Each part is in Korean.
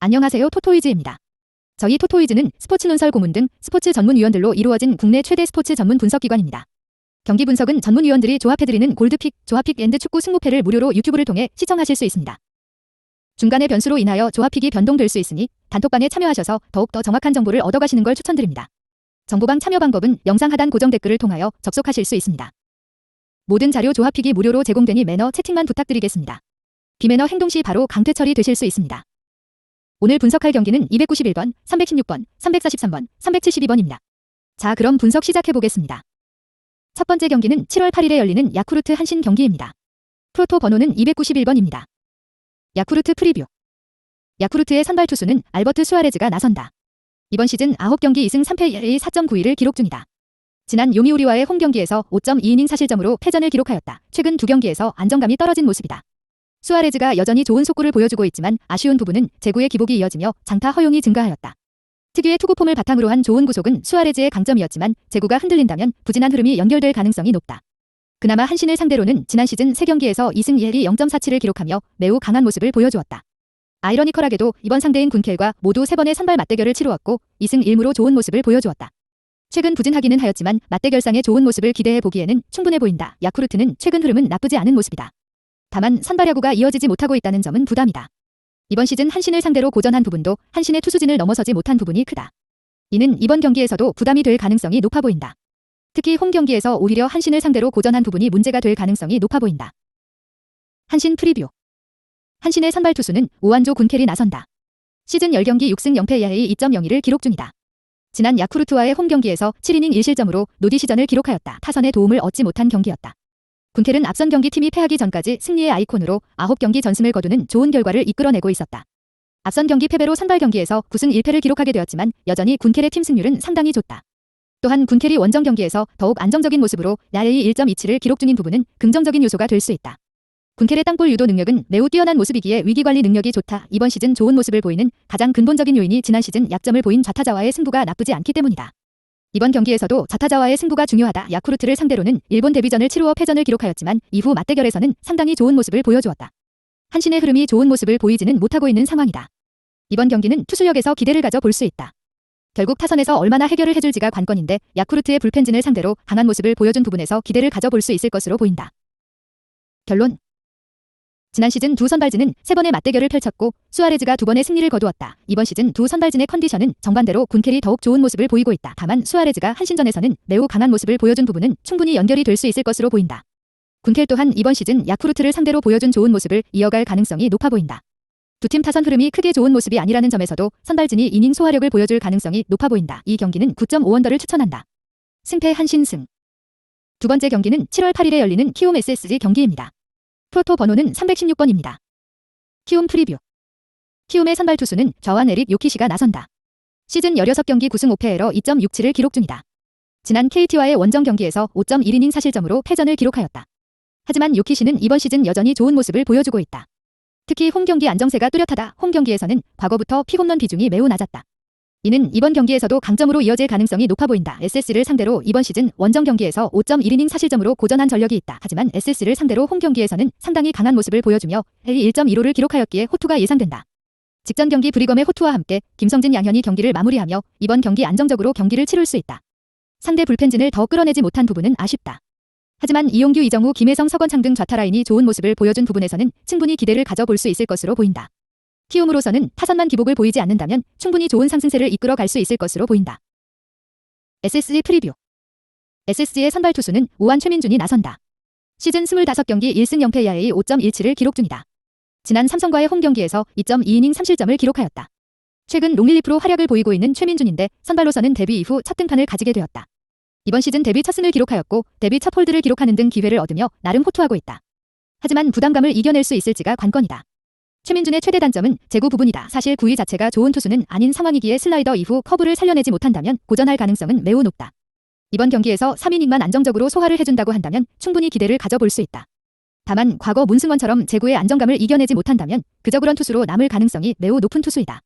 안녕하세요. 토토이즈입니다. 저희 토토이즈는 스포츠 논설 고문 등 스포츠 전문위원들로 이루어진 국내 최대 스포츠 전문 분석기관입니다. 경기 분석은 전문위원들이 조합해드리는 골드픽, 조합픽 앤드 축구 승부패를 무료로 유튜브를 통해 시청하실 수 있습니다. 중간의 변수로 인하여 조합픽이 변동될 수 있으니 단톡방에 참여하셔서 더욱더 정확한 정보를 얻어가시는 걸 추천드립니다. 정보방 참여 방법은 영상 하단 고정 댓글을 통하여 접속하실 수 있습니다. 모든 자료 조합픽이 무료로 제공되니 매너 채팅만 부탁드리겠습니다. 비매너 행동 시 바로 강퇴 처리되실 수 있습니다. 오늘 분석할 경기는 291번, 316번, 343번, 372번입니다. 자, 그럼 분석 시작해보겠습니다. 첫 번째 경기는 7월 8일에 열리는 야쿠르트 한신 경기입니다. 프로토 번호는 291번입니다. 야쿠르트 프리뷰. 야쿠르트의 선발 투수는 알버트 수아레즈가 나선다. 이번 시즌 9경기 2승 3패 ERA 4.91을 기록 중이다. 지난 요미우리와의 홈경기에서 5.2이닝 사실점으로 패전을 기록하였다. 최근 2경기에서 안정감이 떨어진 모습이다. 수아레즈가 여전히 좋은 속구를 보여주고 있지만 아쉬운 부분은 제구의 기복이 이어지며 장타 허용이 증가하였다. 특유의 투구폼을 바탕으로 한 좋은 구속은 수아레즈의 강점이었지만 제구가 흔들린다면 부진한 흐름이 연결될 가능성이 높다. 그나마 한신을 상대로는 지난 시즌 3경기에서 2승 2할이 0.47을 기록하며 매우 강한 모습을 보여주었다. 아이러니컬하게도 이번 상대인 군켈과 모두 3번의 선발 맞대결을 치루었고 2승 1무로 좋은 모습을 보여주었다. 최근 부진하기는 하였지만 맞대결상의 좋은 모습을 기대해 보기에는 충분해 보인다. 야쿠르트는 최근 흐름은 나쁘지 않은 모습이다. 다만 선발야구가 이어지지 못하고 있다는 점은 부담이다. 이번 시즌 한신을 상대로 고전한 부분도 한신의 투수진을 넘어서지 못한 부분이 크다. 이는 이번 경기에서도 부담이 될 가능성이 높아 보인다. 특히 홈 경기에서 오히려 한신을 상대로 고전한 부분이 문제가 될 가능성이 높아 보인다. 한신 프리뷰. 한신의 선발 투수는 오한조 군켈이 나선다. 시즌 10경기 6승 0패 ERA 2.02를 기록 중이다. 지난 야쿠르트와의 홈 경기에서 7이닝 1실점으로 노디 시전을 기록하였다. 타선의 도움을 얻지 못한 경기였다. 군켈은 앞선 경기 팀이 패하기 전까지 승리의 아이콘으로 9경기 전승을 거두는 좋은 결과를 이끌어내고 있었다. 앞선 경기 패배로 선발 경기에서 9승 1패를 기록하게 되었지만 여전히 군켈의 팀 승률은 상당히 좋다. 또한 군켈이 원정 경기에서 더욱 안정적인 모습으로 ERA 1.27을 기록 중인 부분은 긍정적인 요소가 될 수 있다. 군켈의 땅볼 유도 능력은 매우 뛰어난 모습이기에 위기관리 능력이 좋다. 이번 시즌 좋은 모습을 보이는 가장 근본적인 요인이 지난 시즌 약점을 보인 좌타자와의 승부가 나쁘지 않기 때문이다. 이번 경기에서도 좌타자와의 승부가 중요하다. 야쿠르트를 상대로는 일본 데뷔전을 치루어 패전을 기록하였지만 이후 맞대결에서는 상당히 좋은 모습을 보여주었다. 한신의 흐름이 좋은 모습을 보이지는 못하고 있는 상황이다. 이번 경기는 투수력에서 기대를 가져 볼 수 있다. 결국 타선에서 얼마나 해결을 해줄지가 관건인데 야쿠르트의 불펜진을 상대로 강한 모습을 보여준 부분에서 기대를 가져 볼 수 있을 것으로 보인다. 결론. 지난 시즌 두 선발진은 3번의 맞대결을 펼쳤고 수아레즈가 2번의 승리를 거두었다. 이번 시즌 두 선발진의 컨디션은 정반대로 군켈이 더욱 좋은 모습을 보이고 있다. 다만 수아레즈가 한신전에서는 매우 강한 모습을 보여준 부분은 충분히 연결이 될 수 있을 것으로 보인다. 군켈 또한 이번 시즌 야쿠르트를 상대로 보여준 좋은 모습을 이어갈 가능성이 높아 보인다. 두 팀 타선 흐름이 크게 좋은 모습이 아니라는 점에서도 선발진이 이닝 소화력을 보여줄 가능성이 높아 보인다. 이 경기는 9.5언더를 추천한다. 승패 한신승. 두 번째 경기는 7월 8일에 열리는 키움 SSG 경기입니다. 프로토 번호는 316번입니다. 키움 프리뷰. 키움의 선발 투수는 좌완 에릭 요키시가 나선다. 시즌 16경기 9승 5패 에러 2.67을 기록 중이다. 지난 KT와의 원정 경기에서 5.1이닝 사실점으로 패전을 기록하였다. 하지만 요키시는 이번 시즌 여전히 좋은 모습을 보여주고 있다. 특히 홈 경기 안정세가 뚜렷하다. 홈 경기에서는 과거부터 피홈런 비중이 매우 낮았다. 이는 이번 경기에서도 강점으로 이어질 가능성이 높아 보인다. SS를 상대로 이번 시즌 원정 경기에서 5.1이닝 사실점으로 고전한 전력이 있다. 하지만 SS를 상대로 홈 경기에서는 상당히 강한 모습을 보여주며 ERA 1.15를 기록하였기에 호투가 예상된다. 직전 경기 브리검의 호투와 함께 김성진 양현이 경기를 마무리하며 이번 경기 안정적으로 경기를 치룰 수 있다. 상대 불펜진을 더 끌어내지 못한 부분은 아쉽다. 하지만 이용규, 이정우, 김혜성, 서건창 등 좌타 라인이 좋은 모습을 보여준 부분에서는 충분히 기대를 가져볼 수 있을 것으로 보인다. 키움으로서는 타선만 기복을 보이지 않는다면 충분히 좋은 상승세를 이끌어 갈 수 있을 것으로 보인다. SSG 프리뷰. SSG의 선발 투수는 오한 최민준이 나선다. 시즌 25경기 1승 0패 ERA 5.17을 기록 중이다. 지난 삼성과의 홈 경기에서 2.2이닝 3실점을 기록하였다. 최근 롱릴리프로 활약을 보이고 있는 최민준인데 선발로서는 데뷔 이후 첫 등판을 가지게 되었다. 이번 시즌 데뷔 첫 승을 기록하였고 데뷔 첫 홀드를 기록하는 등 기회를 얻으며 나름 호투하고 있다. 하지만 부담감을 이겨낼 수 있을지가 관건이다. 최민준의 최대 단점은 제구 부분이다. 사실 구위 자체가 좋은 투수는 아닌 상황이기에 슬라이더 이후 커브를 살려내지 못한다면 고전할 가능성은 매우 높다. 이번 경기에서 3이닝만 안정적으로 소화를 해준다고 한다면 충분히 기대를 가져볼 수 있다. 다만 과거 문승원처럼 제구의 안정감을 이겨내지 못한다면 그저 그런 투수로 남을 가능성이 매우 높은 투수이다.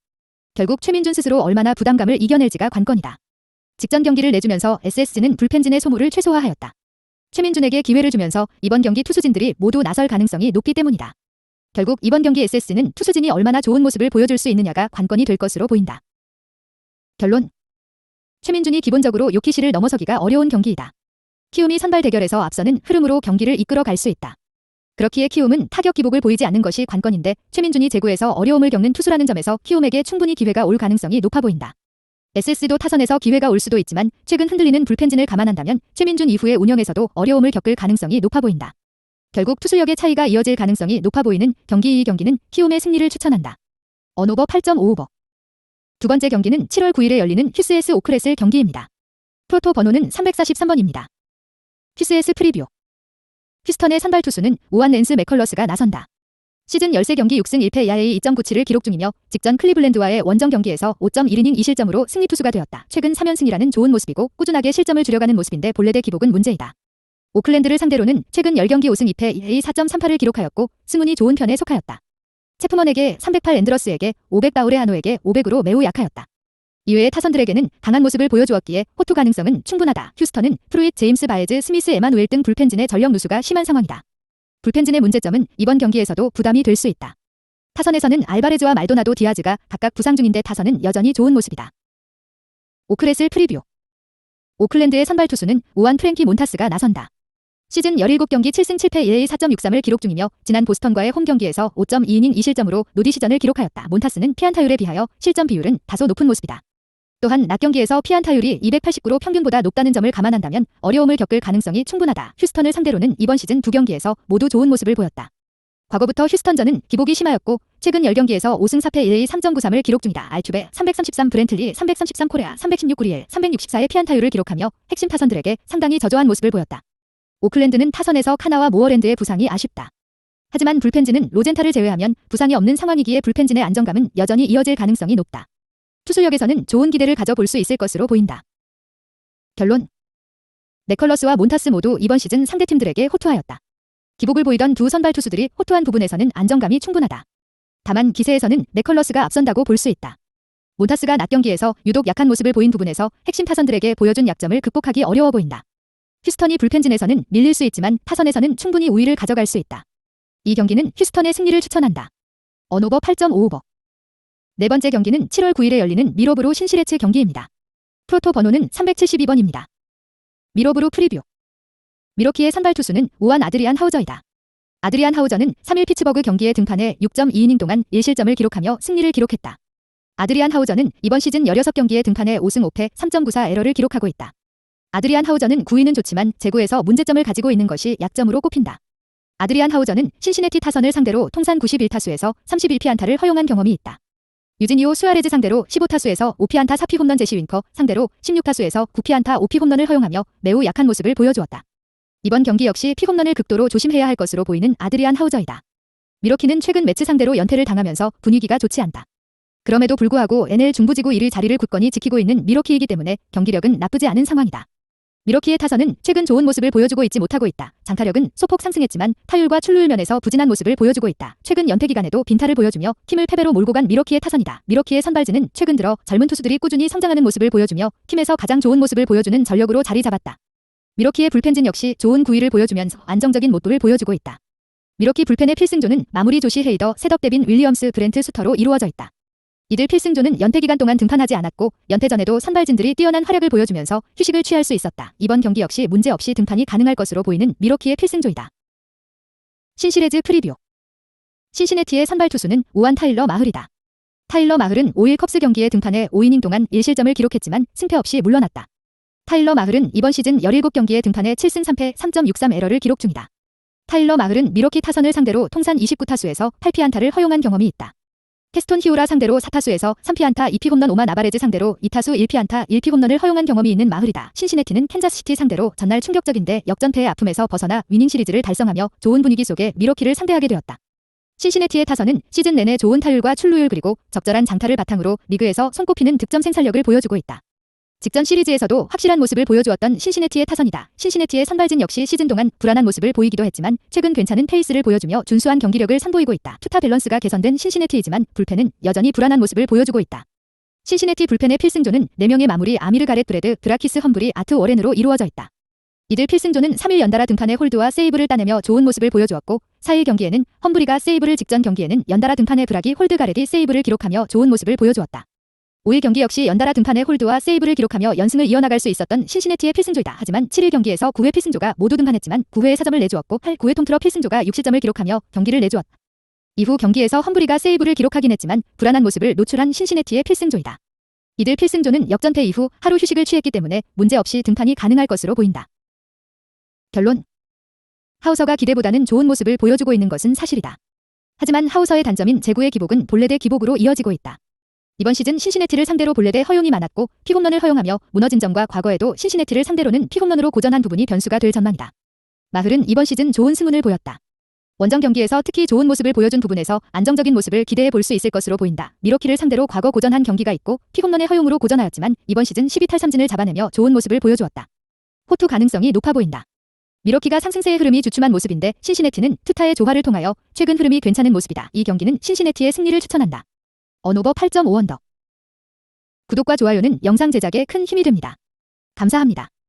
결국 최민준 스스로 얼마나 부담감을 이겨낼지가 관건이다. 직전 경기를 내주면서 SSG는 불펜진의 소모를 최소화하였다. 최민준에게 기회를 주면서 이번 경기 투수진들이 모두 나설 가능성이 높기 때문이다. 결국 이번 경기 SS는 투수진이 얼마나 좋은 모습을 보여줄 수 있느냐가 관건이 될 것으로 보인다. 결론. 최민준이 기본적으로 요키시를 넘어서기가 어려운 경기이다. 키움이 선발 대결에서 앞서는 흐름으로 경기를 이끌어 갈 수 있다. 그렇기에 키움은 타격 기복을 보이지 않는 것이 관건인데 최민준이 제구에서 어려움을 겪는 투수라는 점에서 키움에게 충분히 기회가 올 가능성이 높아 보인다. SS도 타선에서 기회가 올 수도 있지만 최근 흔들리는 불펜진을 감안한다면 최민준 이후의 운영에서도 어려움을 겪을 가능성이 높아 보인다. 결국 투수력의 차이가 이어질 가능성이 높아 보이는 경기 이 경기는 키움의 승리를 추천한다. 언오버 8.55. 두 번째 경기는 7월 9일에 열리는 휴스에스 오크레슬 경기입니다. 프로토 번호는 343번입니다. 휴스에스 프리뷰. 휴스턴의 선발 투수는 오한 랜스 맥컬러스가 나선다. 시즌 13경기 6승 1패 야A 2.97을 기록 중이며 직전 클리블랜드와의 원정 경기에서 5.1이닝 2실점으로 승리 투수가 되었다. 최근 3연승이라는 좋은 모습이고 꾸준하게 실점을 줄여가는 모습인데 볼넷의 기복은 문제이다. 오클랜드를 상대로는 최근 10경기 5승 2패 EA 4.38을 기록하였고 승운이 좋은 편에 속하였다. 체프먼에게 308 앤드러스에게 500 바울의 한호에게 500으로 매우 약하였다. 이외의 타선들에게는 강한 모습을 보여주었기에 호투 가능성은 충분하다. 휴스턴은 프루잇, 제임스 바에즈, 스미스, 에마누엘 등 불펜진의 전력 누수가 심한 상황이다. 불펜진의 문제점은 이번 경기에서도 부담이 될 수 있다. 타선에서는 알바레즈와 말도나도 디아즈가 각각 부상 중인데 타선은 여전히 좋은 모습이다. 오크레슬 프리뷰. 오클랜드의 선발 투수는 우한 프랭키 몬타스가 나선다. 시즌 17경기 7승 7패 EA 4.63을 기록 중이며 지난 보스턴과의 홈 경기에서 5.2이닝 2실점으로 노디 시전을 기록하였다. 몬타스는 피안타율에 비하여 실점 비율은 다소 높은 모습이다. 또한 낮 경기에서 피안타율이 289로 평균보다 높다는 점을 감안한다면 어려움을 겪을 가능성이 충분하다. 휴스턴을 상대로는 이번 시즌 두 경기에서 모두 좋은 모습을 보였다. 과거부터 휴스턴전은 기복이 심하였고 최근 10경기에서 5승 4패 EA 3.93을 기록 중이다. 알투베 333 브렌틀리 333 코레아 316 구리엘 364의 피안타율을 기록하며 핵심 타선들에게 상당히 저조한 모습을 보였다. 오클랜드는 타선에서 카나와 모어랜드의 부상이 아쉽다. 하지만 불펜진은 로젠타를 제외하면 부상이 없는 상황이기에 불펜진의 안정감은 여전히 이어질 가능성이 높다. 투수력에서는 좋은 기대를 가져볼 수 있을 것으로 보인다. 결론. 맥컬러스와 몬타스 모두 이번 시즌 상대팀들에게 호투하였다. 기복을 보이던 두 선발 투수들이 호투한 부분에서는 안정감이 충분하다. 다만 기세에서는 맥컬러스가 앞선다고 볼 수 있다. 몬타스가 낮 경기에서 유독 약한 모습을 보인 부분에서 핵심 타선들에게 보여준 약점을 극복하기 어려워 보인다. 휴스턴이 불펜진에서는 밀릴 수 있지만 타선에서는 충분히 우위를 가져갈 수 있다. 이 경기는 휴스턴의 승리를 추천한다. 언오버 8.55. 네 번째 경기는 7월 9일에 열리는 미러브루 신시레츠 경기입니다. 프로토 번호는 372번입니다. 미러브루 프리뷰. 미러키의 선발 투수는 우한 아드리안 하우저이다. 아드리안 하우저는 3일 피츠버그 경기에 등판해 6.2이닝 동안 1실점을 기록하며 승리를 기록했다. 아드리안 하우저는 이번 시즌 16경기에 등판해 5승 5패 3.94 에러를 기록하고 있다. 아드리안 하우저는 구위는 좋지만 제구에서 문제점을 가지고 있는 것이 약점으로 꼽힌다. 아드리안 하우저는 신시내티 타선을 상대로 통산 91타수에서 31피안타를 허용한 경험이 있다. 유지니오 수아레즈 상대로 15타수에서 5피안타 4피 홈런 제시 윙커 상대로 16타수에서 9피안타 5피 홈런을 허용하며 매우 약한 모습을 보여주었다. 이번 경기 역시 피홈런을 극도로 조심해야 할 것으로 보이는 아드리안 하우저이다. 미러키는 최근 매치 상대로 연패를 당하면서 분위기가 좋지 않다. 그럼에도 불구하고 NL 중부지구 1위 자리를 굳건히 지키고 있는 미러키이기 때문에 경기력은 나쁘지 않은 상황이다. 미러키의 타선은 최근 좋은 모습을 보여주고 있지 못하고 있다. 장타력은 소폭 상승했지만 타율과 출루율 면에서 부진한 모습을 보여주고 있다. 최근 연패 기간에도 빈타를 보여주며 팀을 패배로 몰고 간 미러키의 타선이다. 미러키의 선발진은 최근 들어 젊은 투수들이 꾸준히 성장하는 모습을 보여주며 팀에서 가장 좋은 모습을 보여주는 전력으로 자리 잡았다. 미러키의 불펜진 역시 좋은 구위를 보여주면서 안정적인 모습을 보여주고 있다. 미러키 불펜의 필승조는 마무리 조시 헤이더, 셋업 데빈 윌리엄스, 브렌트 수터로 이루어져 있다. 이들 필승조는 연패 기간 동안 등판하지 않았고 연패 전에도 선발진들이 뛰어난 활약을 보여주면서 휴식을 취할 수 있었다. 이번 경기 역시 문제없이 등판이 가능할 것으로 보이는 미러키의 필승조이다. 신시레즈 프리뷰. 신시내티의 선발 투수는 우한 타일러 마흘이다. 타일러 마흘은 5일 컵스 경기에 등판해 5이닝 동안 1실점을 기록했지만 승패 없이 물러났다. 타일러 마흘은 이번 시즌 17경기에 등판해 7승 3패 3.63 에러를 기록 중이다. 타일러 마흘은 미러키 타선을 상대로 통산 29타수에서 8피안타를 허용한 경험이 있다. 캐스톤 히우라 상대로 4타수에서 3피안타 2피 홈런 오만 아바레즈 상대로 2타수 1피안타 1피 홈런을 허용한 경험이 있는 마흘이다. 신시내티는 캔자스시티 상대로 전날 충격적인데 역전패의 아픔에서 벗어나 위닝 시리즈를 달성하며 좋은 분위기 속에 미러키를 상대하게 되었다. 신시내티의 타선은 시즌 내내 좋은 타율과 출루율 그리고 적절한 장타를 바탕으로 리그에서 손꼽히는 득점 생산력을 보여주고 있다. 직전 시리즈에서도 확실한 모습을 보여주었던 신시내티의 타선이다. 신시내티의 선발진 역시 시즌 동안 불안한 모습을 보이기도 했지만 최근 괜찮은 페이스를 보여주며 준수한 경기력을 선보이고 있다. 투타 밸런스가 개선된 신시내티이지만 불펜은 여전히 불안한 모습을 보여주고 있다. 신시내티 불펜의 필승조는 4명의 마무리 아미르 가렛 브레드, 드라키스 험블이 아트 워렌으로 이루어져 있다. 이들 필승조는 3일 연달아 등판에 홀드와 세이브를 따내며 좋은 모습을 보여주었고 4일 경기에는 험브리가 세이브를 직전 경기에는 연달아 등판에 브락이 홀드 가렛이 세이브를 기록하며 좋은 모습을 보여주었다. 5일 경기 역시 연달아 등판에 홀드와 세이브를 기록하며 연승을 이어나갈 수 있었던 신시내티의 필승조이다. 하지만 7일 경기에서 9회 필승조가 모두 등판했지만 9회에 4점을 내주었고 8, 9회 통틀어 필승조가 60점을 기록하며 경기를 내주었다. 이후 경기에서 험브리가 세이브를 기록하긴 했지만 불안한 모습을 노출한 신시내티의 필승조이다. 이들 필승조는 역전패 이후 하루 휴식을 취했기 때문에 문제없이 등판이 가능할 것으로 보인다. 결론. 하우서가 기대보다는 좋은 모습을 보여주고 있는 것은 사실이다. 하지만 하우서의 단점인 제구의 기복은 볼넷 대 기복으로 이어지고 있다. 이번 시즌 신시내티를 상대로 볼넷의 허용이 많았고 픽홈런을 허용하며 무너진 점과 과거에도 신시내티를 상대로는 픽홈런으로 고전한 부분이 변수가 될 전망이다. 마흘은 이번 시즌 좋은 승운을 보였다. 원정 경기에서 특히 좋은 모습을 보여준 부분에서 안정적인 모습을 기대해 볼 수 있을 것으로 보인다. 미러키를 상대로 과거 고전한 경기가 있고 픽홈런의 허용으로 고전하였지만 이번 시즌 12탈삼진을 잡아내며 좋은 모습을 보여주었다. 호투 가능성이 높아 보인다. 미러키가 상승세의 흐름이 주춤한 모습인데 신시내티는 투타의 조화를 통하여 최근 흐름이 괜찮은 모습이다. 이 경기는 신시내티의 승리를 추천한다. 언오버 8.5언더. 구독과 좋아요는 영상 제작에 큰 힘이 됩니다. 감사합니다.